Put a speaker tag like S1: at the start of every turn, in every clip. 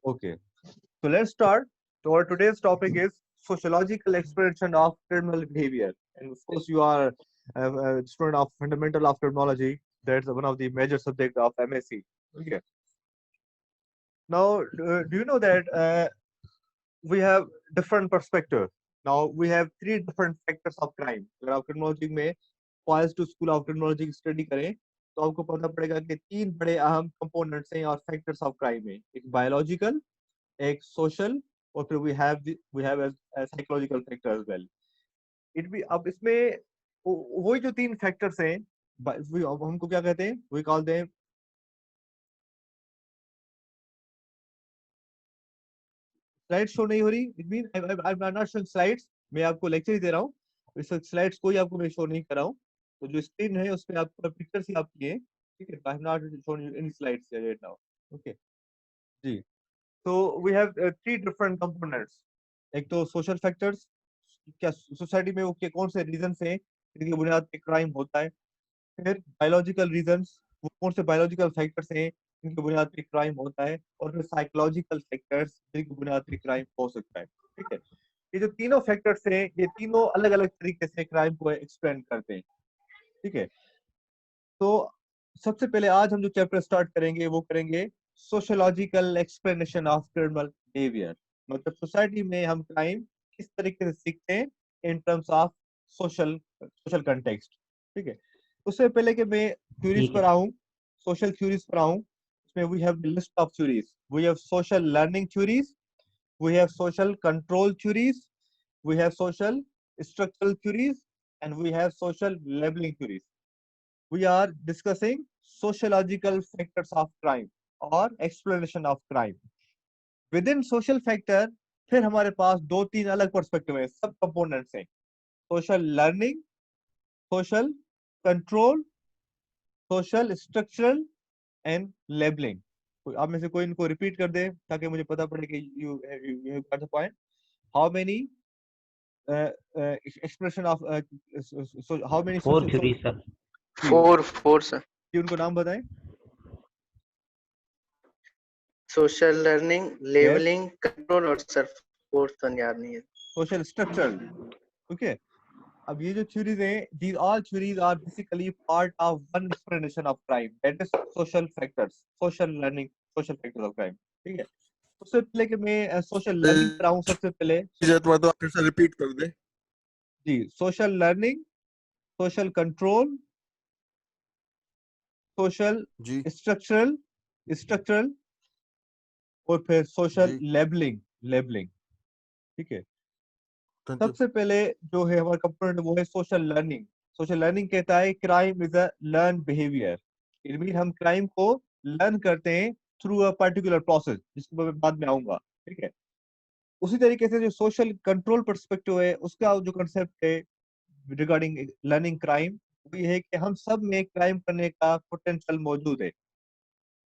S1: Okay, so let's start. So our today's topic is sociological explanation of criminal behavior. And of course, you are a student of fundamental of criminology. That's one of the major subject of MSc. Okay. Now, do you know that we have different perspectives? Now we have three different factors of crime. अगर आप criminology में college to school of criminology study करें तो आपको पता पड़ेगा कि तीन बड़े अहम कंपोनेंट्स हैं और फैक्टर्स ऑफ क्राइम में, एक बायोलॉजिकल, एक सोशल, और फिर we have psychological factor as well. It भी अब इसमें वही जो तीन फैक्टर्स हैं, अब हमको क्या कहते हैं, we call them slide show नहीं हो रही, it mean I am not showing slides. मैं आपको लेक्चर ही दे रहा हूँ, इस स्लाइड्स कोई आपको मैं शो नहीं कर रहा हूँ। तो जो स्क्रीन है उसमें आपको पिक्चर्स ही आपकी है, ठीक है। I am not showing you any slides right now. Okay जी। तो we have three different components. एक तो सोशल फैक्टर्स, क्या सोसाइटी में वो के कौन से रीजंस हैं जिनकी बुनियाद पे क्राइम होता है। फिर बायोलॉजिकल रीजंस, वो कौन से बायोलॉजिकल फैक्टर्स हैं जिनकी बुनियाद पे क्राइम होता है। और फिर साइकोलॉजिकल फैक्टर्स जिनकी बुनियाद पे क्राइम हो सकता है, ठीक है। ये जो तीनों फैक्टर्स हैं ये तीनों अलग अलग तरीके से क्राइम को एक्सप्लेन करते हैं, ठीक है। तो सबसे पहले आज हम जो चैप्टर स्टार्ट करेंगे वो करेंगे sociological explanation of criminal behaviour. मतलब सोसाइटी में हम क्राइम किस तरीके से सीखते हैं in terms of social social context, ठीक है। उससे पहले कि मैं थ्योरीज
S2: ठीक
S1: पर
S2: है।
S1: आऊं, सोशल थ्योरीज पर आऊं, इसमें we have list of theories. We have social learning theories, we have social control theories, we have social structural theories, and we have social labelling theories. we are discussing sociological factors of crime और explanation of crime. Within social factor फिर हमारे पास दो तीन अलग perspective है, सब components हैं। Social learning, social control, social structural and labelling. आप में से कोई इनको रिपीट कर दे ताकि मुझे पता पड़े कि you you got the point. How many expression of how many
S2: 4
S1: social,
S2: theory sir.
S3: Four sir.
S1: उनको नाम बताएं।
S3: Social learning,
S1: yes,
S3: labelling, control और सर फोर्थ वन याद नहीं है।
S1: Social structural, okay. अब ये जो थ्योरीज हैं, these all theories are basically part of one explanation of crime, that is social factors, social learning, social factors of crime, ठीक है। उससे पहले कि मैं सोशल लर्निंग कराऊं, सबसे पहले
S4: तुम्हारा तो फिर से रिपीट कर दे
S1: जी, social learning, social control, social
S4: जी
S1: स्ट्रक्चरल स्ट्रक्चरल और फिर सोशल
S4: जी।
S1: लेबलिंग लेबलिंग, ठीक है।
S4: कंटिन्यू।
S1: सबसे पहले जो है हमारा कंपोनेंट वो है सोशल लर्निंग। सोशल लर्निंग कहता है crime is a learn behaviour. It mean हम क्राइम को लर्न करते हैं थ्रू अ पर्टिकुलर प्रोसेस, जिसको मैं बाद में आऊंगा, ठीक है। उसी तरीके से जो सोशल कंट्रोल पर्सपेक्टिव है उसका जो कंसेप्ट है रिगार्डिंग लर्निंग क्राइम, वो ये है कि हम सब में क्राइम करने का पोटेंशियल मौजूद है।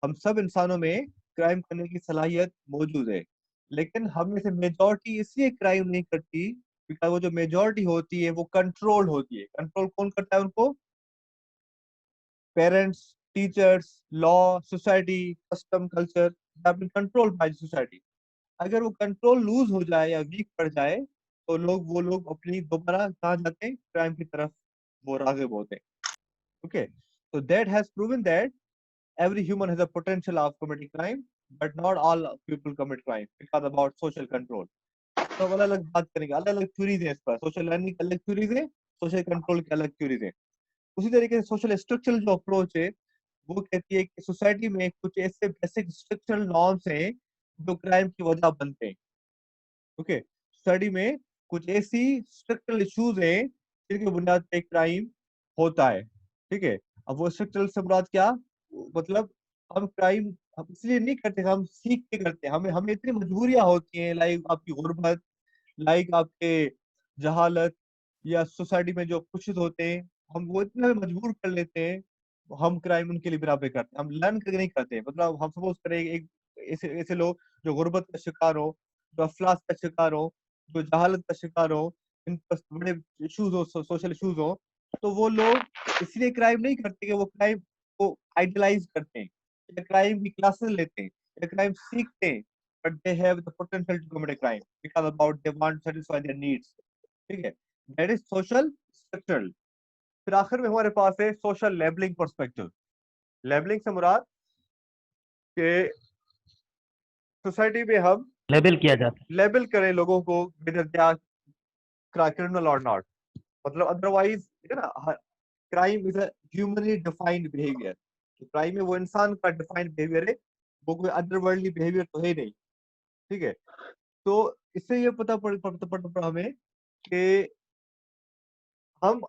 S1: हम सब इंसानों में क्राइम करने की सलाहियत मौजूद है, लेकिन हम में से मेजॉरिटी इसलिए क्राइम नहीं करती बिकॉज वो जो मेजॉरिटी होती है वो कंट्रोल होती है। कंट्रोल कौन करता है उनको? Parents, teachers, law, society, custom, culture, control by society. अगर वो कंट्रोल लूज हो जाए या वीक पड़ जाए तो वो लोग अपनी दोबारा कहाँ जाते हैं? क्राइम की तरफ वो राग़िब होते हैं, okay. So that has proven that every human has a potential of committing crime, but not all people commit crime because about social control. तो अलग अलग बात करेंगे, अलग अलग थ्योरीज हैं इस पर। सोशल लर्निंग की अलग थ्योरीज है, सोशल कंट्रोल की अलग थ्योरीज है। उसी तरीके से सोशल स्ट्रक्चरल जो अप्रोच है वो कहती है कि सोसाइटी में कुछ ऐसे बेसिक स्ट्रक्चरल नॉर्म्स हैं जो क्राइम की वजह बनते हैं, ओके। सोसाइटी में कुछ ऐसी स्ट्रक्चरल इश्यूज हैं जिनकी बुनियाद पे क्राइम होता है, ठीक है। अब वो स्ट्रक्चरल से मुराद क्या? मतलब हम क्राइम हम इसलिए नहीं करते, हम सीख के करते हैं। हमें हमें इतनी मजबूरियां होती हैं, लाइक आपकी गुर्बत, लाइक आपके जहालत, या सोसाइटी में जो कुछ होते हैं, हम वो इतना मजबूर कर लेते हैं, हम क्राइम उनके लिए बिना पे करते हैं, हम लर्न करके नहीं करते। मतलब हम सपोज करें एक ऐसे ऐसे लोग जो गुर्बत का शिकार हो, जो अफलास का शिकार हो, जो जहालत का शिकार हो, इन पर बड़े इश्यूज हो, सोशल इश्यूज हो, तो वो लोग इसलिए क्राइम नहीं करते कि वो क्राइम को आइडलाइज करते हैं या क्राइम की क्लासेस लेते हैं या क्राइम सीखते हैं, but they have the potential to commit a crime because about they want to satisfy their needs. ठीक है, that is social structural. फिर आखिर में हमारे पास है सोशल लेबलिंग पर्सपेक्टिव. लेबलिंग से मुराद कि सोसाइटी में हम
S2: लेबल किया जाता है।
S1: लेबल करें लोगों को whether they are criminal or not. मतलब अदरवाइज है ना, crime is a humanly defined behaviour. Crime में वो इंसान का डिफाइंड बिहेवियर है, वो कोई अदरवर्ल्डली बिहेवियर तो है नहीं. ठीक है, तो इससे ये पता पड़ता हमें कि हम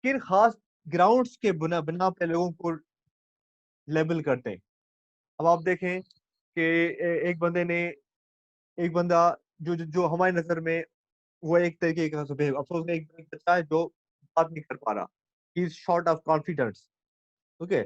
S1: किन खास ग्राउंड्स के बिना पे लोगों को लेबल करते हैं. अब आप देखें कि एक बंदा जो हमारी नजर में वो एक तरीके का बिहेव, अफसोस एक बच्चा है जो बात नहीं कर पा रहा, he is short of confidence. Okay,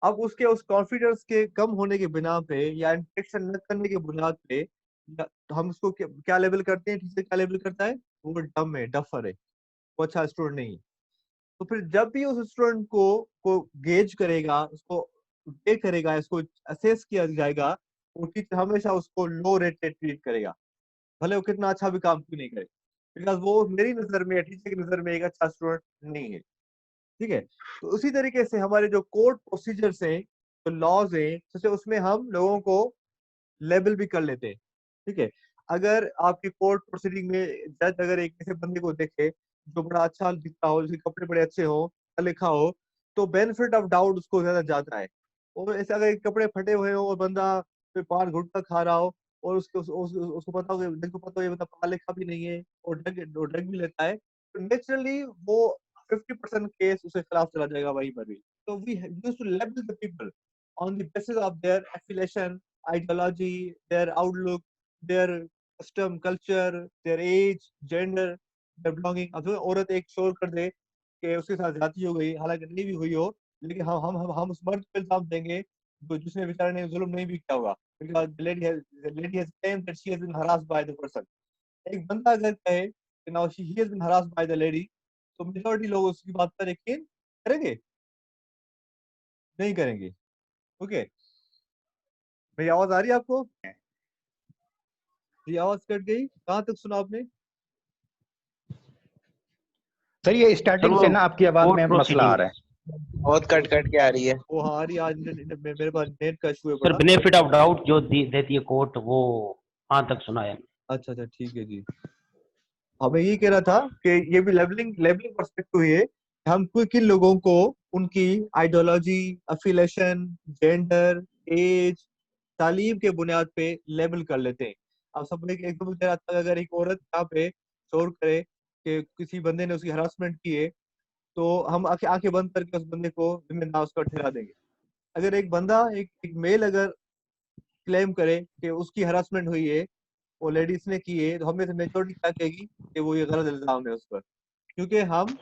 S1: अब उसके उस कॉन्फिडेंस के कम होने के बिना पे या इंस्पेक्शन न करने के बुनियाद पे हम उसको क्या लेबल करते हैं, टीचर क्या लेबल करता है, वो डम है, डफर है, वो अच्छा स्टूडेंट नहीं है. तो फिर जब भी उस स्टूडेंट को गेज करेगा, उसको पे करेगा, इसको असेस किया जाएगा, वो टीचर हमेशा उसको लो रेटेड ट्रीट करेगा, भले वो कितना अच्छा भी काम क्यों नहीं करे, बिकॉज वो मेरी नजर में, टीचर की नजर में एक अच्छा स्टूडेंट नहीं है. ठीक है, तो उसी तरीके से हमारे जो कोर्ट प्रोसीजर्स हैं, जो लॉज हैं, जैसे उसमें हम लोगों को लेबल भी कर लेते हैं. ठीक है, अगर आपकी कोर्ट प्रोसीडिंग में जज अगर एक ऐसे बंदे को देखे जो बड़ा अच्छा दिखता हो, जिसके कपड़े बड़े अच्छे हो, पढ़ा लिखा हो, तो बेनिफिट ऑफ डाउट उसको ज्यादा जाता है. और ऐसे अगर कपड़े फटे हुए हो और बंदा कोई पान गुटखा खा रहा हो और उसको पता हो कि पता हो ये बंदा पढ़ा लिखा भी नहीं है और ड्रग भी लेता है, तो नेचुरली वो 50% केस उसके खिलाफ चला जाएगा वहीं पर भी. तो we used to label the people on the basis of their affiliation, ideology, their outlook, their custom, culture, their age, gender, their belonging. अब जो औरत एक शोर कर दे कि उसके साथ जाती हो गई, हालांकि नहीं भी हुई हो, लेकिन हम उस मर्द पे इल्जाम देंगे जो जिसने बेचारे ने जुल्म नहीं भी किया होगा, because the lady has claimed that she has been harassed by the person. एक बंदा अगर कहे कि now he has been harassed by the lady, तो मेजॉरिटी लोग उसकी बात पर यकीन करेंगे, नहीं करेंगे. ओके, मेरी आवाज आ रही है आपको? जी, आवाज कट गई, कहाँ तक सुना आपने?
S5: सर ये स्टार्टिंग से ना आपकी आवाज
S2: कोर्ट
S5: में मसला आ
S2: प्रोसीडिंग,
S5: रहा है।
S3: बहुत कट कट के आ रही है.
S1: वो हाँ आ रही है, आज मेरे पास नेट का इशू है
S2: सर
S1: बड़ा.
S2: बेनिफिट ऑफ डाउट जो देती है कोर्ट, वो कहाँ तक सुना है?
S1: अच्छा अच्छा, ठीक है जी. हमें ये कह रहा था कि ये भी लेबलिंग लेबलिंग पर्सपेक्टिव है, हम किन लोगों को उनकी आइडियोलॉजी, अफिलेशन, जेंडर, एज, तालीम के बुनियाद पे लेबल कर लेते हैं. अब सब एक एकदम कह रहा था, अगर एक औरत यहाँ पे शोर करे कि किसी बंदे ने उसकी हरासमेंट की है, तो हम आंखें बंद करके उस बंदे को जिम्मेदार उसका ठहरा देंगे. अगर एक बंदा एक मेल अगर क्लेम करे कि उसकी हरासमेंट हुई है, वो लेडीज ने की है, तो हमें से मेजोरिटी क्या कहेगी कि वो ये गलत इल्जाम है उस पर, क्योंकि हम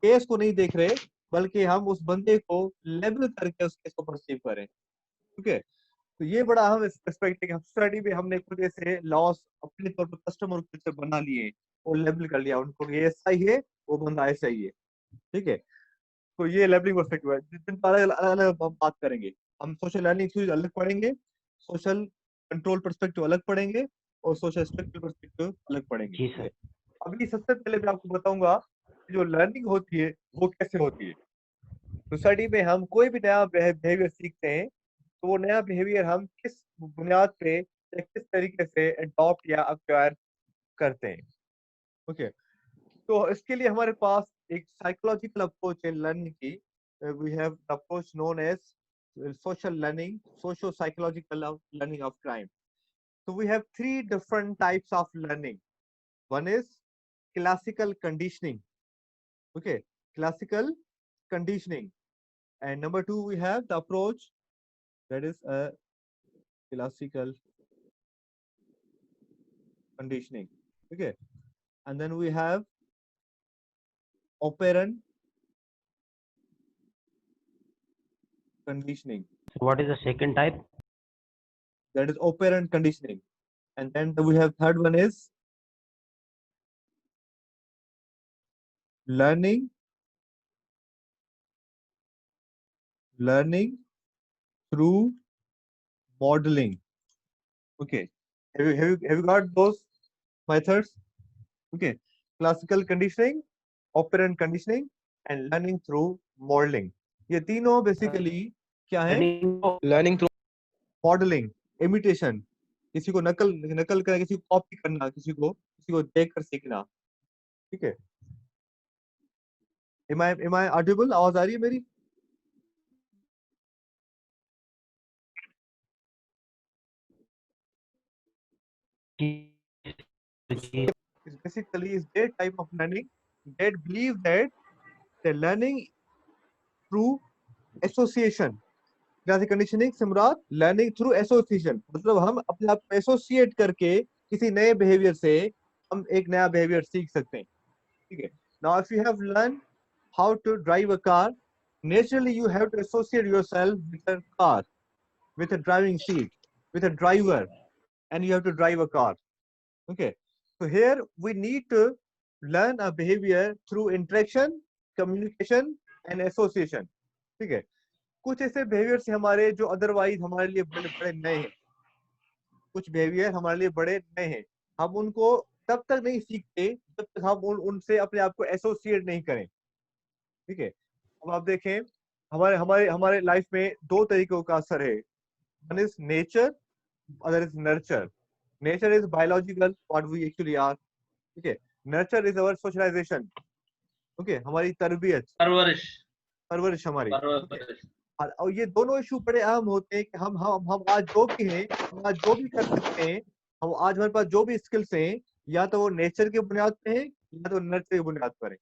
S1: केस को नहीं देख रहे, बल्कि हम उस बंदे को लेबल करके उस केस को परसीव करें. ठीक है, तो ये बड़ा अहम एस्पेक्ट है कि सोसाइटी में हमने कुछ ऐसे लॉस अपने तौर पर कस्टमर के बना लिए और लेबल कर लिया उनको, ये ऐसा ही है, वो बंदा ऐसा ही है. ठीक है, तो ये लेबलिंग पर्सपेक्टिव है, जिस दिन अलग अलग हम बात करेंगे. हम सोशल लर्निंग थ्योरी अलग पढ़ेंगे, सोशल कंट्रोल पर्सपेक्टिव अलग पढ़ेंगे और सोशल स्ट्रक्चरल पर्सपेक्टिव अलग पढ़ेंगे.
S2: जी
S1: ठीक है,
S2: सर।
S1: अभी सबसे पहले मैं आपको बताऊंगा कि जो लर्निंग होती है वो कैसे होती है. सोसाइटी में हम कोई भी नया बिहेवियर सीखते हैं, तो वो नया बिहेवियर हम किस बुनियाद पे या किस तरीके से अडॉप्ट या अक्वायर करते हैं. ओके, तो इसके लिए हमारे पास एक साइकोलॉजिकल अप्रोच है लर्निंग की. We have approach known as social learning, socio psychological learning of crime. So we have three different types of learning. One is classical conditioning. Okay, classical conditioning. And number two, we have the approach that is a classical conditioning. Okay, and then we have operant conditioning.
S2: So what is the second type?
S1: That is operant conditioning. And then we have third one is learning through modeling. Okay, have you got those methods? Okay, classical conditioning, operant conditioning, and learning through modeling. ये तीनों basically क्या है?
S3: Learning through
S1: modelling, imitation, किसी को नकल नकल करना, किसी को कॉपी करना, किसी को देख कर सीखना. ठीक है. Am I audible? आवाज आ रही है मेरी? Basically is their type of learning that believe that the learning through association. Classic conditioning से मुराद लर्निंग थ्रू एसोसिएशन, मतलब हम अपने आप को एसोसिएट करके किसी नए बिहेवियर से हम एक नया बिहेवियर सीख सकते हैं. ठीक है. Now if you have learn how to drive a car, naturally you have to associate yourself with a car, with a driving seat, with a driver, and you have to drive a car. Okay, so here we need to learn a behavior through interaction, communication and association. ठीक है. कुछ ऐसे behaviour से हमारे जो otherwise हमारे लिए बड़े बड़े नए हैं, कुछ बिहेवियर हमारे लिए बड़े नए हैं, हम उनको तब तक नहीं सीखते जब तक हम उनसे अपने आप को एसोसिएट नहीं करें. ठीक है. अब आप देखें हमारे हमारे हमारे लाइफ में दो तरीकों का असर है. One is nature, other is nurture. Nature is biological, what we actually are. ठीक है. Nurture is our socialisation. Okay, हमारी तरबियत, परवरिश हमारी. और ये दोनों इशू बड़े अहम होते हैं कि हम आज जो भी हैं, हम आज जो भी कर सकते हैं, हम आज हमारे पास जो भी स्किल्स हैं, या तो वो नेचर के बुनियाद पे हैं या तो नर्चर की बुनियाद पर है.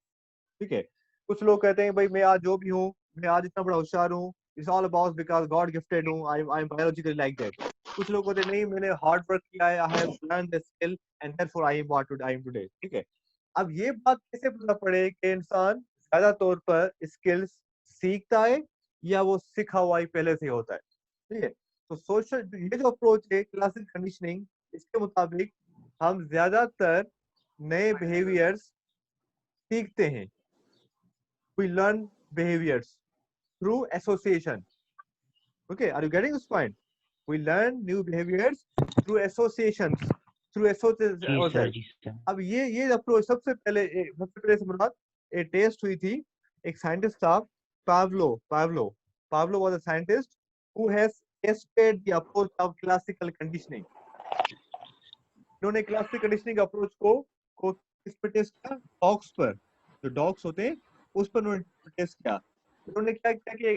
S1: ठीक है. कुछ लोग कहते हैं भाई मैं आज जो भी हूँ, मैं आज इतना बड़ा होशियार हूँ, it's all about because God gifted हूँ, I am biologically like that. कुछ लोग कहते हैं नहीं, मैंने हार्ड वर्क किया है, I have learn the skill and therefore I am what I am today. ठीक है. अब ये बात कैसे पता पड़े कि इंसान ज्यादा तौर पर स्किल्स सीखता है या वो सीखा हुआ ही पहले से होता है. ठीक है. तो सोशल ये जो अप्रोच है क्लासिक कंडीशनिंग, इसके मुताबिक हम ज्यादातर नए बिहेवियर्स सीखते हैं. We learn behaviors through association. Okay, are you getting this point? We learn new behaviors through associations, through association.
S2: Ji sir.
S1: अब ये अप्रोच सबसे पहले से मुराद एक टेस्ट हुई थी. एक साइंटिस्ट था, Pavlov was a scientist who has tested the approach of classical conditioning. इन्होंने क्लासिकल कंडीशनिंग अप्रोच को किस पे टेस्ट किया? डॉग्स पर. जो डॉग्स होते हैं उस पर उन्होंने टेस्ट किया. उन्होंने क्या किया कि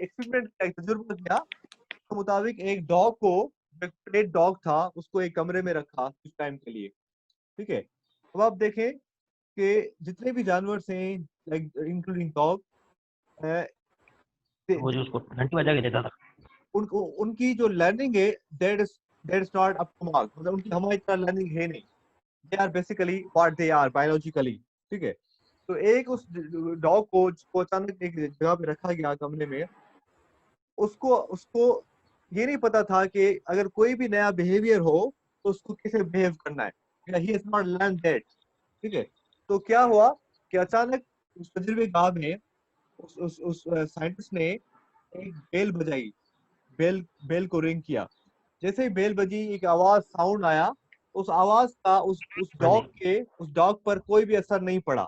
S1: एक्सपेरिमेंट किया, तजुर्बा किया. तो मुताबिक एक डॉग को, एक प्लेट डॉग था, उसको एक कमरे में रखा कुछ टाइम के लिए. ठीक है. अब आप देखें कि जितने भी जानवर हैं, लाइक इंक्लूडिंग डॉग,
S2: वो जो उसको घंटी बजा के देता था,
S1: उनकी जो लर्निंग है that is not up to mark. मतलब उनकी हमारी तरह लर्निंग है नहीं. They are basically what they are biologically. ठीक है. तो एक उस डॉग को अचानक एक जगह पे रखा गया कमरे में. उसको ये नहीं पता था कि अगर कोई भी नया बिहेवियर हो तो उसको कैसे बिहेव करना है. He has not learn that. ठीक है. तो क्या हुआ कि अचानक उस तजुर्बेकार में उस साइंटिस्ट ने एक बेल बजाई, बेल को रिंग किया. जैसे ही बेल बजी, एक आवाज, साउंड आया, उस आवाज का उस डॉग पर कोई भी असर नहीं पड़ा.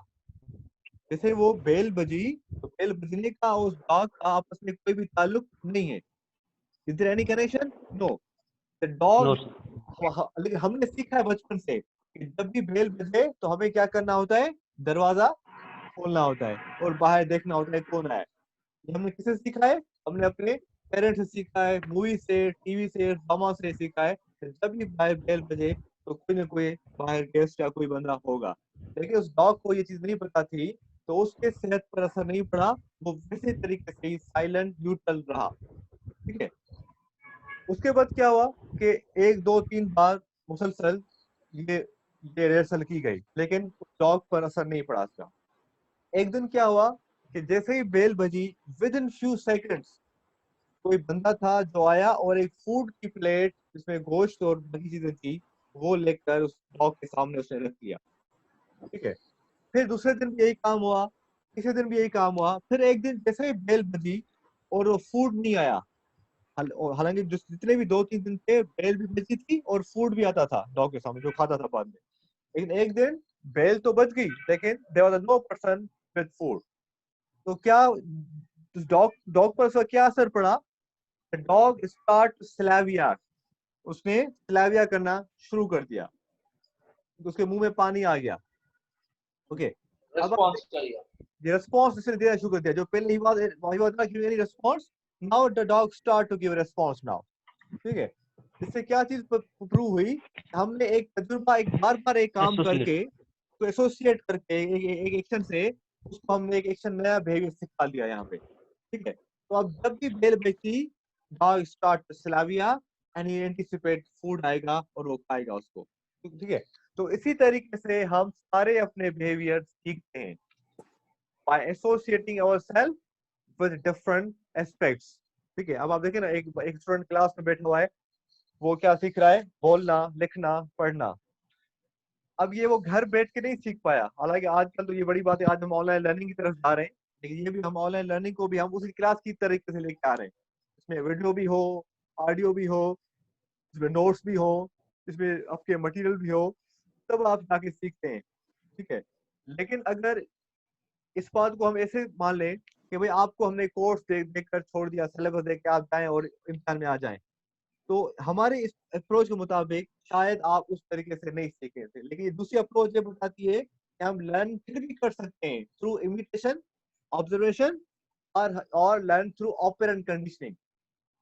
S1: जैसे वो बेल बजी, तो बेल बजने का उस डॉग का आपस में कोई भी ताल्लुक नहीं है. Is there any connection? No. The dog, लेकिन हमने सीखा है बचपन से कि जब भी बेल बजे तो हमें क्या करना होता है? दरवाजा खोलना होता है और बाहर देखना होता है कौन आया. ये हमने किससे सीखा है? हमने अपने पेरेंट्स से सीखा है, मूवी से, टीवी से, ड्रामा से सीखा है. जब भी बाहर बेल बजे तो कोई ना कोई बाहर गेस्ट या कोई बंदा होगा. लेकिन उस डॉग को ये चीज नहीं पता थी, तो उसके सेहत पर असर नहीं पड़ा. वो वैसे तरीके से साइलेंट न्यूट्रल रहा. ठीक है. उसके बाद क्या हुआ कि 1 2 3 बार मुसलसल ये रिहर्सल की गई, लेकिन डॉग पर असर नहीं पड़ा इसका. एक दिन क्या हुआ कि जैसे ही बेल बजी, विद इन फ्यू सेकंड्स कोई बंदा था जो आया और एक फूड की प्लेट जिसमें गोश्त और बाकी चीजें थी वो लेकर उस डॉग के सामने उसने रख दिया. ठीक है. फिर दूसरे दिन भी यही काम हुआ, तीसरे दिन भी यही काम हुआ. फिर एक दिन जैसे ही बेल बजी और वो फूड नहीं आया, हालांकि जितने भी 2-3 दिन थे बेल भी बची थी और फूड भी आता था डॉग के सामने जो खाता था बाद में। लेकिन एक दिन बेल तो बच गई लेकिन there was no person with food. तो क्या डॉग पर उसका क्या असर पड़ा? डॉग स्टार्ट स्लैविया, उसने स्लैविया करना शुरू कर दिया, उसके मुंह में पानी आ गया। ओके, अब ये रिस्पॉन्स इसने देना शुरू कर दिया जो पहले ही was not giving any response, now the dog start to give response now. ठीक है, इससे क्या चीज प्रूव हुई? हमने एक तजुर्बा एक बार एक काम
S2: Associate.
S1: करके तो एसोसिएट करके एक एक्शन से उसको हमने एक एक्शन नया बिहेवियर सिखा लिया यहाँ पे। ठीक है, तो अब जब भी बेल बजती dog start Slavia and he anticipate food आएगा और वो खाएगा उसको। ठीक है, तो इसी तरीके से हम सारे अपने बिहेवियर सीखते हैं by associating ourselves with different aspects। ठीक है, अब आप देखें ना एक स्टूडेंट क्लास में बैठा हुआ है, वो क्या सीख रहा है? बोलना, लिखना, पढ़ना। अब ये वो घर बैठ के नहीं सीख पाया, हालांकि आजकल तो ये बड़ी बात है, आज हम ऑनलाइन लर्निंग की तरफ जा रहे हैं, लेकिन ये भी हम ऑनलाइन लर्निंग को भी हम उसी क्लास की तरीके से लेके आ रहे हैं, इसमें वीडियो भी हो, ऑडियो भी हो, इसमें नोट्स भी हो, इसमें आपके मटेरियल भी हो, तब आप जाके सीखते हैं। ठीक है, लेकिन अगर इस बात को हम ऐसे मान लें कि भाई आपको हमने कोर्स देख कर छोड़ दिया, सिलेबस देख के आप जाएं और इम्तिहान में आ जाएं, तो हमारे इस अप्रोच के मुताबिक शायद आप उस तरीके से नहीं सीखे थे। लेकिन ये दूसरी अप्रोच ये बताती है कि हम लर्न फिर भी कर सकते हैं थ्रू इमिटेशन, ऑब्जर्वेशन और लर्न थ्रू ऑपरेंट कंडीशनिंग,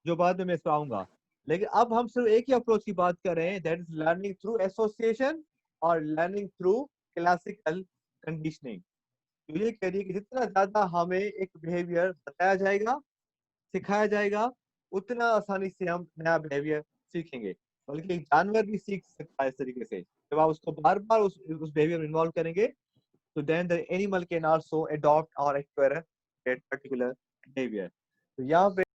S1: जो बाद में मैं इसको। लेकिन अब हम सिर्फ एक ही अप्रोच की बात कर रहे हैं, that is learning through association और लर्निंग थ्रू क्लासिकल कंडीशनिंग। तो ये कह रही है कि जितना ज्यादा हमें एक बिहेवियर बताया जाएगा, सिखाया जाएगा, उतना आसानी से हम नया बिहेवियर सीखेंगे। बल्कि एक जानवर भी सीख सकता है इस तरीके से, जब आप उसको बार बार उस बिहेवियर में इन्वॉल्व करेंगे, तो then the animal can also adopt or acquire that particular behaviour. तो यहाँ पे